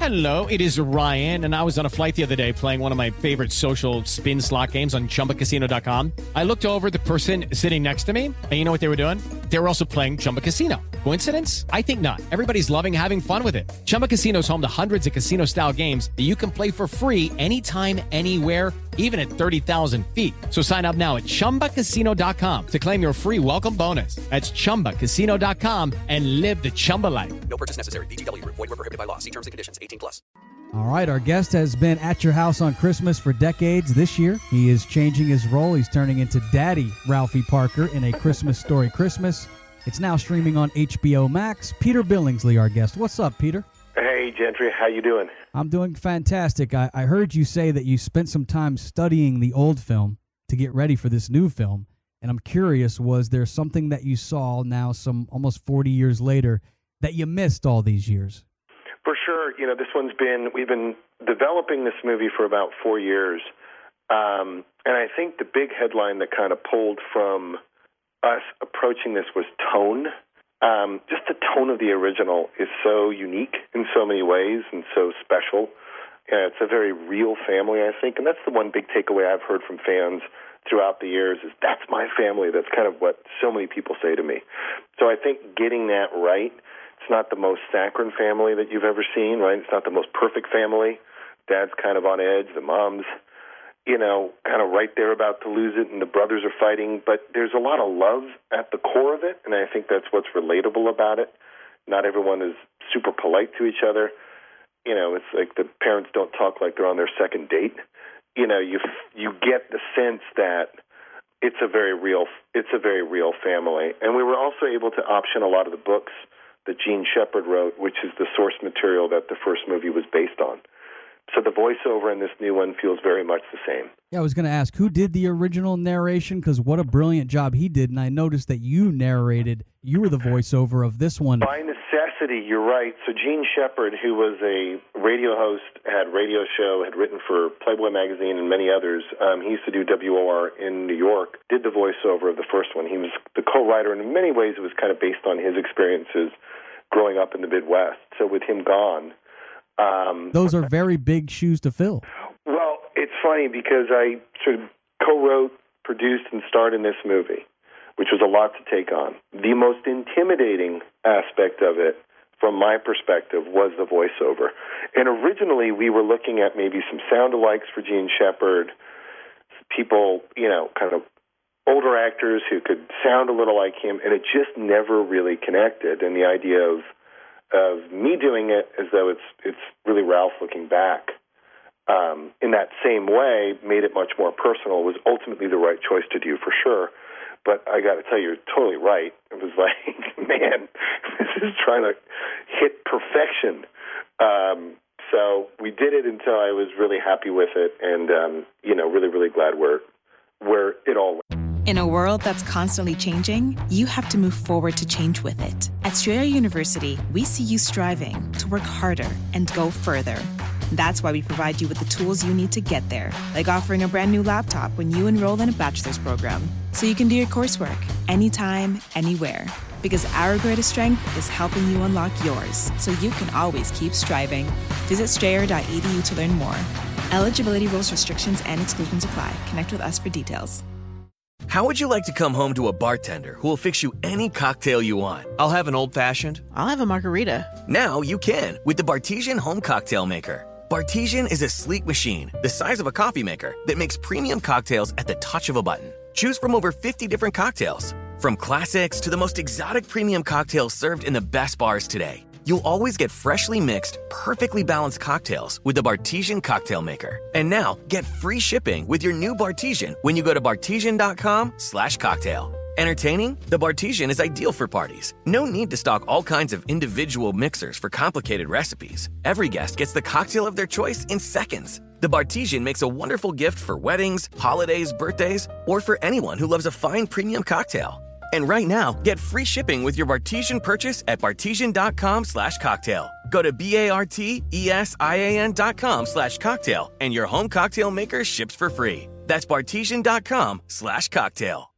Hello, it is Ryan, and I was on a flight the other day playing one of my favorite social spin slot games on ChumbaCasino.com. I looked over at the person sitting next to me, and you know what they were doing? They were also playing Chumba Casino. Coincidence? I think not. Everybody's loving having fun with it. Chumba Casino is home to hundreds of casino-style games that you can play for free anytime, anywhere, even at 30,000 feet. So sign up now at ChumbaCasino.com to claim your free welcome bonus. That's ChumbaCasino.com and live the Chumba life. No purchase necessary. VGW. Void where prohibited by law. See terms and conditions. 18+. All right, our guest has been at your house on Christmas for decades. This year, he is changing his role. He's turning into Daddy Ralphie Parker in A Christmas Story Christmas. It's now streaming on HBO Max. Peter Billingsley, our guest. What's up, Peter? Hey, Gentry. How you doing? I'm doing fantastic. I heard you say that you spent some time studying the old film to get ready for this new film. And I'm curious, was there something that you saw now, some almost 40 years later, that you missed all these years? For sure. You know, we've been developing this movie for about 4 years. And I think the big headline that kind of pulled from us approaching this was tone. Just the tone of the original is so unique in so many ways and so special. It's a very real family, I think. And that's the one big takeaway I've heard from fans throughout the years is that's my family. That's kind of what so many people say to me. So I think getting that right, it's not the most saccharine family that you've ever seen, right? It's not the most perfect family. Dad's kind of on edge. The mom's, kind of right there about to lose it, and the brothers are fighting. But there's a lot of love at the core of it, and I think that's what's relatable about it. Not everyone is super polite to each other. It's like the parents don't talk like they're on their second date. You get the sense that it's a very real family. And we were also able to option a lot of the books that Gene Shepard wrote, which is the source material that the first movie was based on. So the voiceover in this new one feels very much the same. Yeah, I was going to ask, who did the original narration? Because what a brilliant job he did. And I noticed that you were the voiceover of this one. By necessity, you're right. So Gene Shepard, who was a radio host, had a radio show, had written for Playboy magazine and many others. He used to do WOR in New York, did the voiceover of the first one. He was the co-writer, and in many ways it was kind of based on his experiences growing up in the Midwest. So with him gone... Those are very big shoes to fill. Well, it's funny because I sort of co-wrote, produced, and starred in this movie, which was a lot to take on. The most intimidating aspect of it, from my perspective, was the voiceover. And originally, we were looking at maybe some sound-alikes for Gene Shepard, people, kind of older actors who could sound a little like him, and it just never really connected. And the idea of me doing it as though it's really Ralph looking back in that same way made it much more personal. It was ultimately the right choice to do for sure. But I got to tell you, you're totally right. It was like, man, this is trying to hit perfection. So we did it until I was really happy with it and, really, really glad where it all went. In a world that's constantly changing, you have to move forward to change with it. At Strayer University, we see you striving to work harder and go further. That's why we provide you with the tools you need to get there, like offering a brand new laptop when you enroll in a bachelor's program, so you can do your coursework anytime, anywhere. Because our greatest strength is helping you unlock yours, so you can always keep striving. Visit strayer.edu to learn more. Eligibility rules, restrictions, and exclusions apply. Connect with us for details. How would you like to come home to a bartender who will fix you any cocktail you want? I'll have an old-fashioned. I'll have a margarita. Now you can with the Bartesian Home Cocktail Maker. Bartesian is a sleek machine the size of a coffee maker that makes premium cocktails at the touch of a button. Choose from over 50 different cocktails, from classics to the most exotic premium cocktails served in the best bars today. You'll always get freshly mixed, perfectly balanced cocktails with the Bartesian Cocktail Maker. And now, get free shipping with your new Bartesian when you go to bartesian.com/cocktail. Entertaining? The Bartesian is ideal for parties. No need to stock all kinds of individual mixers for complicated recipes. Every guest gets the cocktail of their choice in seconds. The Bartesian makes a wonderful gift for weddings, holidays, birthdays, or for anyone who loves a fine premium cocktail. And right now, get free shipping with your Bartesian purchase at bartesian.com/cocktail. Go to bartesian.com/cocktail and your home cocktail maker ships for free. That's bartesian.com/cocktail.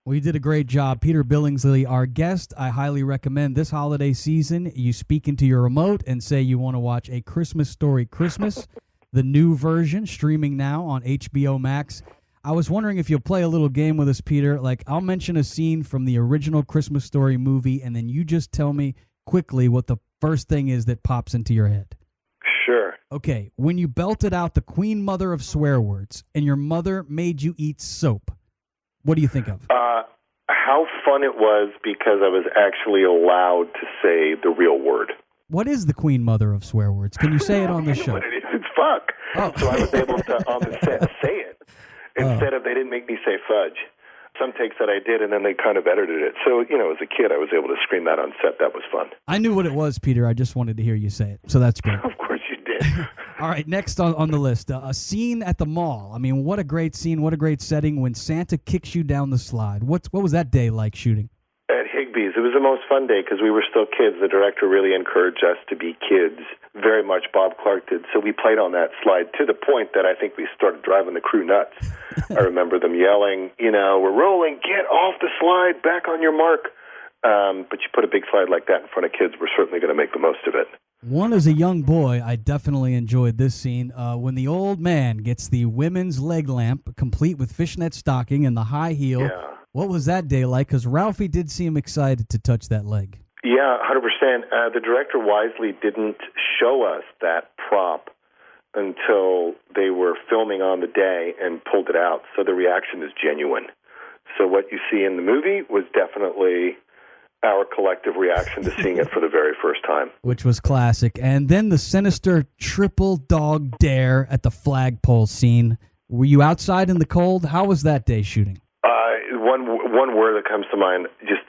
Well, you did a great job. Peter Billingsley, our guest. I highly recommend this holiday season you speak into your remote and say you want to watch A Christmas Story Christmas, the new version, streaming now on HBO Max. I was wondering if you'll play a little game with us, Peter. Like, I'll mention a scene from the original Christmas Story movie, and then you just tell me quickly what the first thing is that pops into your head. Sure. Okay, when you belted out the queen mother of swear words and your mother made you eat soap, what do you think of? How fun it was because I was actually allowed to say the real word. What is the queen mother of swear words? Can you say it on the show? What it is? It's fuck. Oh. So I was able to, on the set, say it instead of they didn't make me say fudge. Some takes that I did, and then they kind of edited it. So, as a kid, I was able to scream that on set. That was fun. I knew what it was, Peter. I just wanted to hear you say it. So that's great. Of course you did. All right, next on the list, a scene at the mall. I mean, what a great scene, what a great setting when Santa kicks you down the slide. What was that day like shooting? At Higbee's, it was the most fun day because we were still kids. The director really encouraged us to be kids, very much Bob Clark did. So we played on that slide to the point that I think we started driving the crew nuts. I remember them yelling, we're rolling, get off the slide, back on your mark. But you put a big slide like that in front of kids, we're certainly going to make the most of it. One, as a young boy, I definitely enjoyed this scene when the old man gets the women's leg lamp, complete with fishnet stocking and the high heel. Yeah. What was that day like? Because Ralphie did seem excited to touch that leg. Yeah, 100%. The director wisely didn't show us that prop until they were filming on the day and pulled it out. So the reaction is genuine. So what you see in the movie was definitely our collective reaction to seeing it for the very first time. Which was classic. And then the sinister triple dog dare at the flagpole scene. Were you outside in the cold? How was that day shooting? One word that comes to mind, just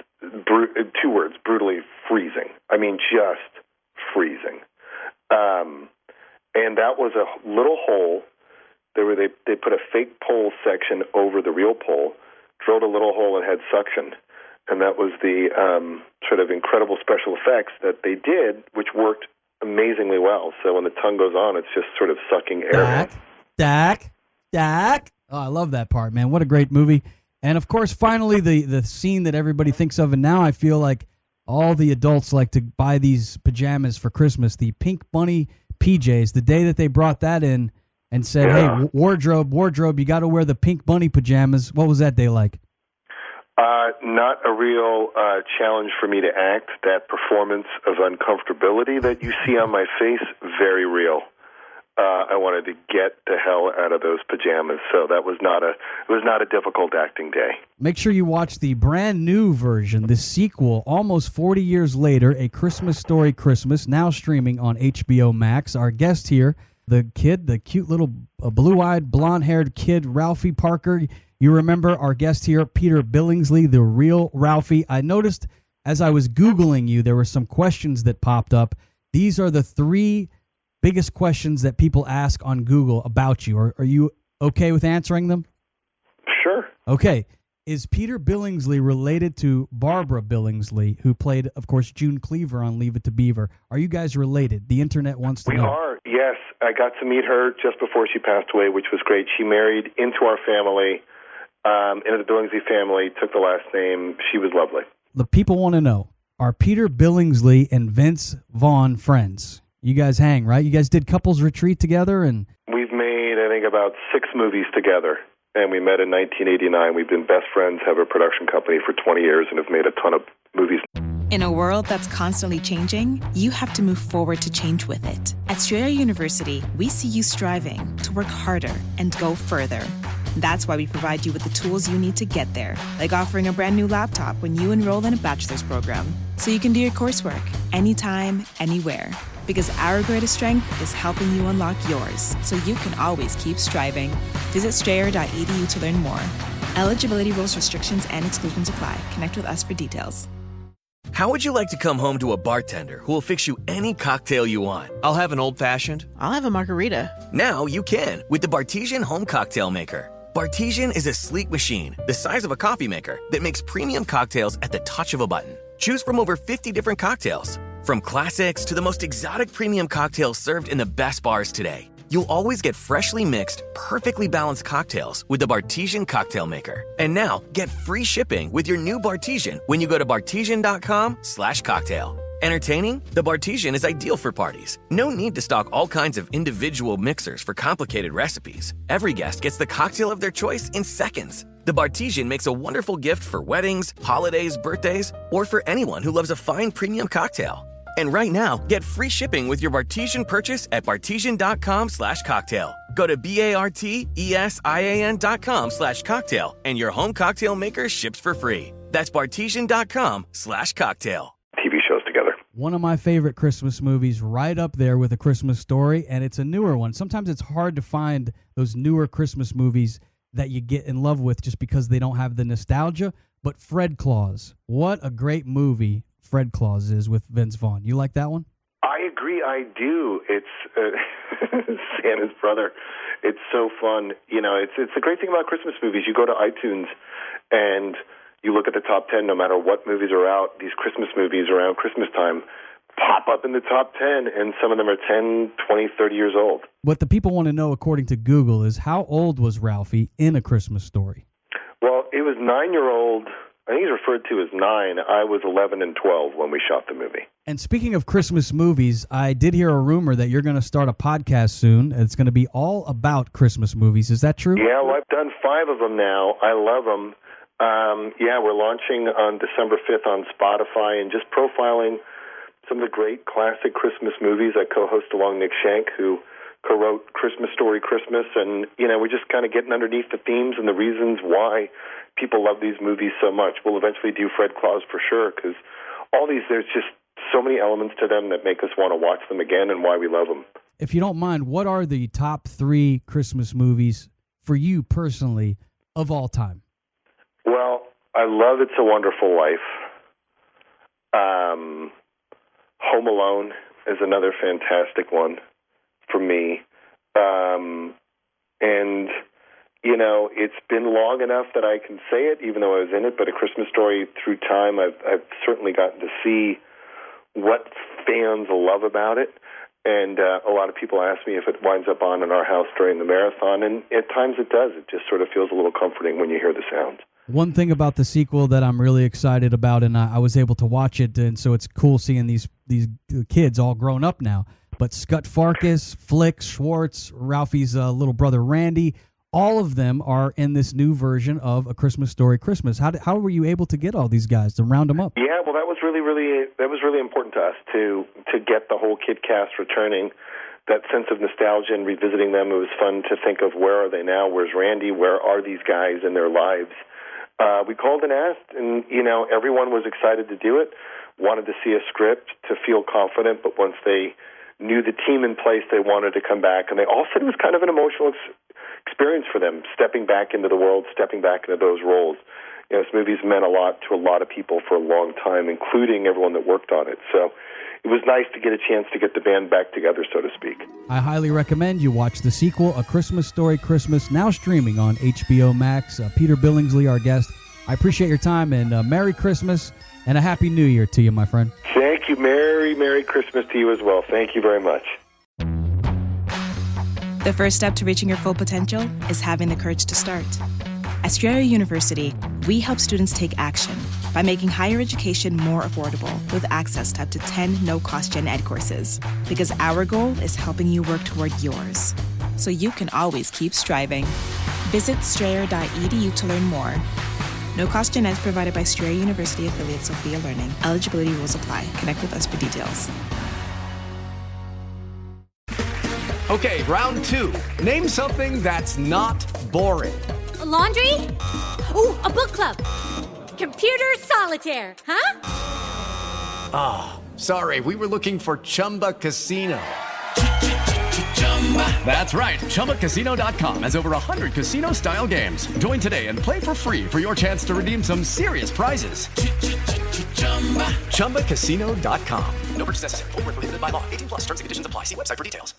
two words, brutally freezing. I mean, just freezing. And that was a little hole. They put a fake pole section over the real pole, drilled a little hole and had suction. And that was the sort of incredible special effects that they did, which worked amazingly well. So when the tongue goes on, it's just sort of sucking air. Dak. Oh, I love that part, man. What a great movie. And, of course, finally, the scene that everybody thinks of, and now I feel like all the adults like to buy these pajamas for Christmas, the Pink Bunny PJs, the day that they brought that in and said, hey, wardrobe, you got to wear the Pink Bunny pajamas. What was that day like? Not a real challenge for me to act. That performance of uncomfortability that you see on my face, very real. I wanted to get the hell out of those pajamas, so it was not a difficult acting day. Make sure you watch the brand new version, the sequel, almost 40 years later, A Christmas Story Christmas, now streaming on HBO Max. Our guest here, the cute little blue-eyed, blonde-haired kid, Ralphie Parker. You remember our guest here, Peter Billingsley, the real Ralphie. I noticed as I was Googling you, there were some questions that popped up. These are the 3 biggest questions that people ask on Google about you. Are you okay with answering them? Sure. Okay. Is Peter Billingsley related to Barbara Billingsley, who played, of course, June Cleaver on Leave It to Beaver? Are you guys related? The internet wants to know. We are, yes. I got to meet her just before she passed away, which was great. She married into our family, into the Billingsley family, took the last name. She was lovely. The people want to know, are Peter Billingsley and Vince Vaughn friends? You guys hang, right? You guys did Couples Retreat together? And we've made, I think, about 6 movies together, and we met in 1989. We've been best friends, have a production company for 20 years, and have made a ton of movies. In a world that's constantly changing, you have to move forward to change with it. At Strayer University, we see you striving to work harder and go further. That's why we provide you with the tools you need to get there, like offering a brand new laptop when you enroll in a bachelor's program, so you can do your coursework anytime, anywhere. Because our greatest strength is helping you unlock yours, so you can always keep striving. Visit strayer.edu to learn more. Eligibility rules, restrictions, and exclusions apply. Connect with us for details. How would you like to come home to a bartender who will fix you any cocktail you want? I'll have an old-fashioned. I'll have a margarita. Now you can with the Bartesian Home Cocktail Maker. Bartesian is a sleek machine the size of a coffee maker that makes premium cocktails at the touch of a button. Choose from over 50 different cocktails, from classics to the most exotic premium cocktails served in the best bars today. you'll always get freshly mixed, perfectly balanced cocktails with the Bartesian Cocktail Maker. And now, get free shipping with your new Bartesian when you go to Bartesian.com/cocktail. Entertaining? The Bartesian is ideal for parties. No need to stock all kinds of individual mixers for complicated recipes. Every guest gets the cocktail of their choice in seconds. The Bartesian makes a wonderful gift for weddings, holidays, birthdays, or for anyone who loves a fine premium cocktail. And right now, get free shipping with your Bartesian purchase at Bartesian.com/cocktail. Go to BARTESIAN.com/cocktail and your home cocktail maker ships for free. That's Bartesian.com/cocktail. TV shows together. One of my favorite Christmas movies, right up there with A Christmas Story, and it's a newer one. Sometimes it's hard to find those newer Christmas movies that you get in love with just because they don't have the nostalgia. But Fred Claus, what a great movie Fred Claus is with Vince Vaughn. You like that one? I agree. I do. It's Santa's brother. It's so fun. You know, it's the great thing about Christmas movies. You go to iTunes and you look at the top 10, no matter what movies are out, these Christmas movies around Christmas time pop up in the top 10, and some of them are 10, 20, 30 years old. What the people want to know, according to Google, is how old was Ralphie in A Christmas Story? Well, it was 9-year-old. I think he's referred to as 9. I was 11 and 12 when we shot the movie. And speaking of Christmas movies, I did hear a rumor that you're going to start a podcast soon. It's going to be all about Christmas movies. Is that true? Yeah, well, I've done 5 of them now. I love them. We're launching on December 5th on Spotify and just profiling some of the great classic Christmas movies. I co-host along Nick Shank, who co-wrote Christmas Story Christmas, and, you know, we're just kind of getting underneath the themes and the reasons why people love these movies so much. We'll eventually do Fred Claus for sure, because all these, there's just so many elements to them that make us want to watch them again and why we love them. If you don't mind, what are the top 3 Christmas movies for you personally of all time? Well, I love It's a Wonderful Life. Home Alone is another fantastic one for me. And, you know, it's been long enough that I can say it, even though I was in it, but A Christmas Story, through time, I've certainly gotten to see what fans love about it. And a lot of people ask me if it winds up on in our house during the marathon, and at times it does. It just sort of feels a little comforting when you hear the sounds. One thing about the sequel that I'm really excited about, and I was able to watch it, and so it's cool seeing these kids all grown up now. But Scott Farkus, Flick, Schwartz, Ralphie's little brother Randy, all of them are in this new version of A Christmas Story Christmas. How were you able to get all these guys to round them up? Yeah, well, that was really important to us to get the whole kid cast returning. That sense of nostalgia and revisiting them. It was fun to think of, where are they now? Where's Randy? Where are these guys in their lives? We called and asked, and, you know, everyone was excited to do it, wanted to see a script, to feel confident, but once they knew the team in place, they wanted to come back, and they all said it was kind of an emotional experience for them, stepping back into the world, stepping back into those roles. You know, this movie's meant a lot to a lot of people for a long time, including everyone that worked on it. So it was nice to get a chance to get the band back together, so to speak. I highly recommend you watch the sequel, A Christmas Story Christmas, now streaming on HBO Max. Peter Billingsley, our guest. I appreciate your time, and Merry Christmas and a Happy New Year to you, my friend. Thank you. Merry Christmas to you as well. Thank you very much. The first step to reaching your full potential is having the courage to start. At Strayer University, we help students take action by making higher education more affordable with access to up to 10 no-cost gen ed courses. Because our goal is helping you work toward yours, so you can always keep striving. Visit strayer.edu to learn more. No-cost gen ed provided by Strayer University affiliate Sophia Learning. Eligibility rules apply. Connect with us for details. Okay, round 2. Name something that's not boring. A laundry? Ooh, a book club. Computer solitaire, huh? Sorry, we were looking for Chumba Casino. That's right. ChumbaCasino.com has over 100 casino-style games. Join today and play for free for your chance to redeem some serious prizes. ChumbaCasino.com. No purchase necessary. Void where prohibited by law. 18+ terms and conditions apply. See website for details.